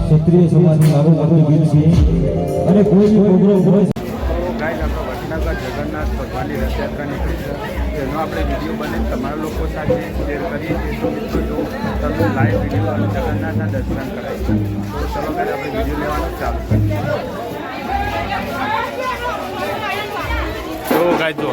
ક્ષત્રિય સમાજનું આગળ વધતું ગીત છે અને કોઈ પ્રોગ્રામ હોય ગાઈસ આપણો વડનગર જગન્નાથ ભગવાનની રથયાત્રા નીકળી છે એનો આપણે વિડીયો બનાવીને તમારા લોકો સાથે શેર કરીએ છીએ તો મિત્રો જો તમને લાઈવ વિડીયો જગન્નાથના દર્શન કરાય તો ચલો ગાઈસ આપણે વિડીયો લેવાનું ચાલુ કરીએ તો ગાઈસ જો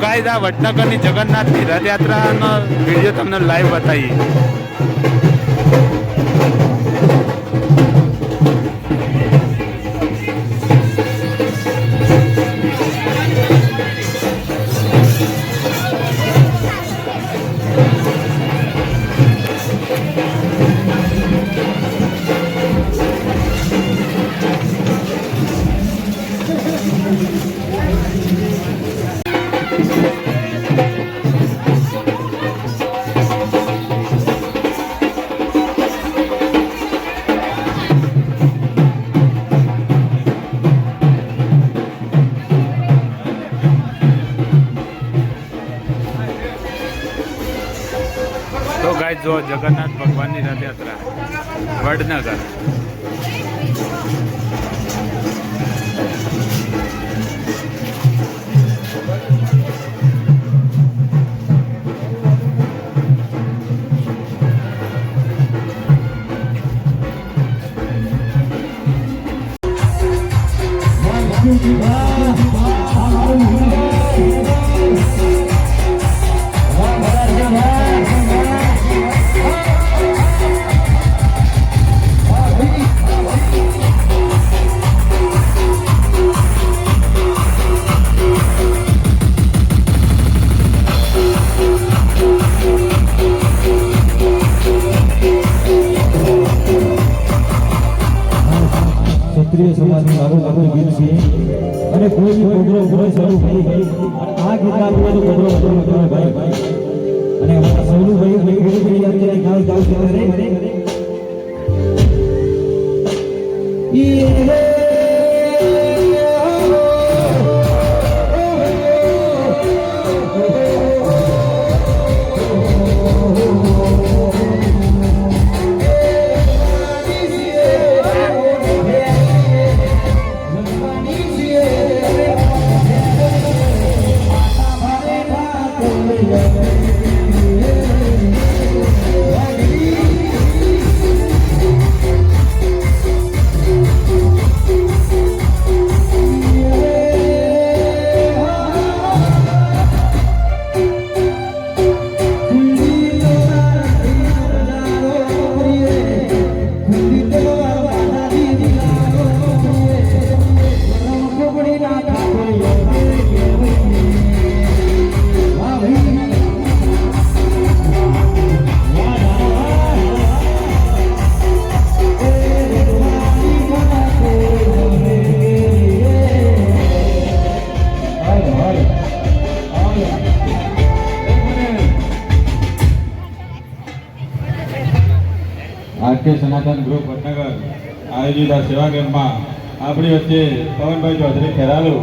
ગાઈસ આ વડનગરની જગન્નાથની રથયાત્રાનો વિડીયો તમને લાઈવ બતાવીએ તો ગાઈસ જો જગન્નાથ ભગવાનની રથયાત્રા વડનગર ક્ષત્રિય સમાજનું આગળ વધતું ગીત છે અને કોઈ પ્રોગ્રામ હોય શરૂ ભાઈ આ ગીત આપણે પ્રોગ્રામ હતો ભાઈ અને અમારા સૌનું ભાઈ અત્યારે ગાવ છે આરકે સનાતન ગ્રુપ વડનગર આયોજિત આ સેવા કેમ્પમાં આપણી વચ્ચે પવનભાઈ ચૌધરી ખેરાલુ,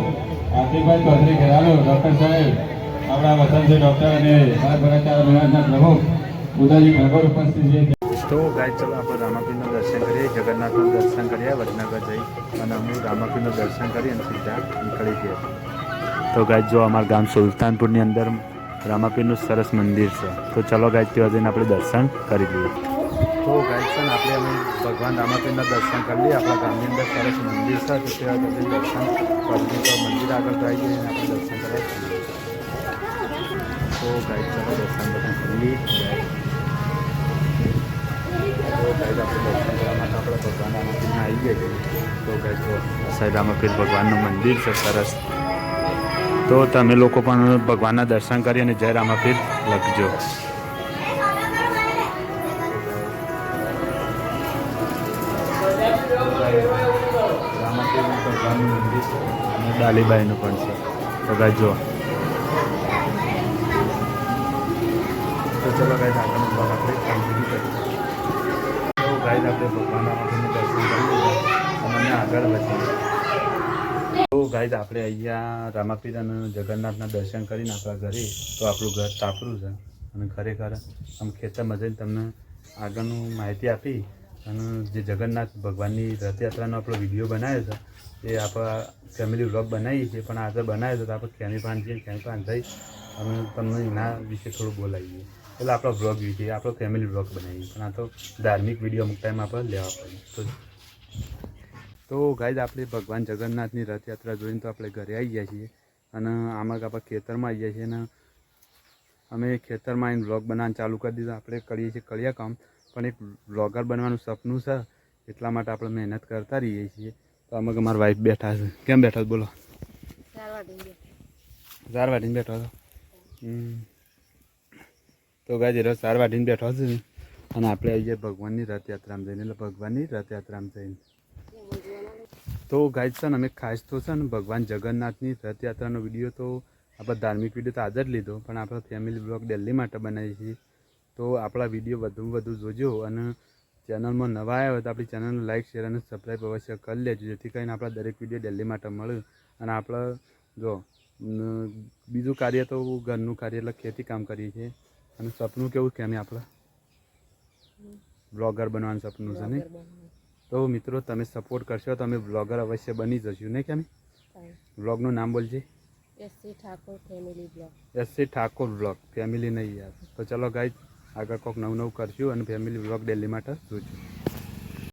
આશિકભાઈ ચૌધરી ખેરાલુ, ડૉક્ટર સાહેબ, આપણા વસંતભાઈ ડૉક્ટર અને ભરતચાર મહારાજના પ્રમુખ ઉદયજી ઠાકોર ઉપસ્થિત છે. તો ગાઈસ ચલો આપણે રામાપીરનું દર્શન કરીએ, જગન્નાથનું દર્શન કરીએ વડનગર જઈ અને અમે રામાપીરનું દર્શન કરી અને સીધા નીકળી ગયા. તો ગાઈસ જો અમારા ગામ સુલતાનપુરની અંદર રામાપીરનું સરસ મંદિર છે. તો ચલો ગાઈસ ત્યાં જઈને આપણે દર્શન કરી લઈએ. તો ગાઈડ છે ને આપણે અમે ભગવાન રામાપીરના દર્શન કરી લઈએ. આપણા ગામની અંદર સરસ મંદિર છે, તો ત્યાં આપણે દર્શન કરવું તો મંદિર આગળ તો આવી જઈએ અને આપણે દર્શન કરવા જઈએ. તો ગાઈડ ચાલો દર્શન બધા કરી લઈએ. તો ગાઈડ આપણે દર્શન કરવા માટે આપણે ભગવાન રામાપીરના આવી ગયા છીએ. તો ગાઈડ જો સાહેબ રામાપીર ભગવાનનું મંદિર છે સરસ. તો તમે લોકો પણ ભગવાનના દર્શન કરી અને જય રામાપીર લખજો. રામાપીરનું ભગવાનનું મંદિર છે અને ડાલીબાઈનું પણ છે. તો ગાય જો તો ચલો ગાય આગળનો ભાગ આપણે કન્ટિન્યુ કરીએ. તો ગાય આપણે ભગવાન રામાપીરનું દર્શન કરી લીધા અને અમે આગળ વધીએ. તો ગાઈડ આપણે અહીંયા રામાપીર અને જગન્નાથના દર્શન કરીને આપણા ઘરે તો આપણું ઘર તાપરું છે અને ખરેખર આમ ખેતરમાં જઈને તમને આગળનું માહિતી આપી અને જે જગન્નાથ ભગવાનની રથયાત્રાનો આપણો વિડીયો બનાવ્યો છે એ આપણા ફેમિલી વ્લોગ બનાવીએ છીએ, પણ આજે બનાવ્યો તો આપણે કેમીપાન જઈએ, કેમીપાન જઈ અને તમને એના વિશે થોડું બોલાવીએ. એટલે આપણો વ્લોગ વિશે આપણો ફેમિલી વ્લોગ બનાવીએ, પણ આ તો ધાર્મિક વિડીયો અમુક ટાઈમ આપણે લેવા પડે. તો ગાઈડ આપણે ભગવાન જગન્નાથની રથયાત્રા જોઈને તો આપણે ઘરે આવી ગયા છીએ અને આમાં આપણે ખેતરમાં આવી ગયા છીએ અને અમે ખેતરમાં આવીને વ્લોગ બનાવવાનું ચાલુ કરી દીધું. આપણે કરીએ છીએ કળિયા કામ, પણ એક વ્લોગર બનવાનું સપનું છે એટલા માટે આપણે મહેનત કરતા રહીએ છીએ. તો આમાં અમારા વાઈફ બેઠા છે. કેમ બેઠા બોલો? 4 વાટીને બેઠો હતો. તો ગાઈડ એ 4 વાટીને બેઠો છે અને આપણે આવી જાય ભગવાનની રથયાત્રામાં જઈને, એટલે ભગવાનની રથયાત્રામાં જઈને તો ગાઈડ છે ને અમે ખાસ તો છે ને ભગવાન જગન્નાથની રથયાત્રાનો વિડીયો તો આપણે ધાર્મિક વિડીયો તો આજે જ લીધો, પણ આપણે ફેમિલી બ્લોગ દિલ્હી માટે બનાવીએ છીએ. તો આપણા વિડીયો વધુમાં વધુ જોજો અને ચેનલમાં નવા આવ્યા હોય તો આપણી ચેનલને લાઇક શેર અને સબસ્ક્રાઈબ અવશ્ય કરી લેજો, જેથી કરીને આપણા દરેક વિડીયો દિલ્હી માટે મળે. અને આપણે જો બીજું કાર્ય તો ઘરનું કાર્ય એટલે ખેતી કામ કરીએ છીએ અને સપનું કેવું કે અમે આપણે બ્લોગર બનવાનું સપનું છે ને. તો મિત્રો તમે સપોર્ટ કરશો તો અમે બ્લોગર અવશ્ય બની જશું નહીં? કેમ બ્લોગનું નામ બોલજે. એસસી ઠાકોર બ્લોગ, ફેમિલી નહીં યાર. તો ચલો ગાઈડ આગળ કોઈક નવું કરશું અને ફેમિલી બ્લોગ દિલ્હી માટે જોઈશું.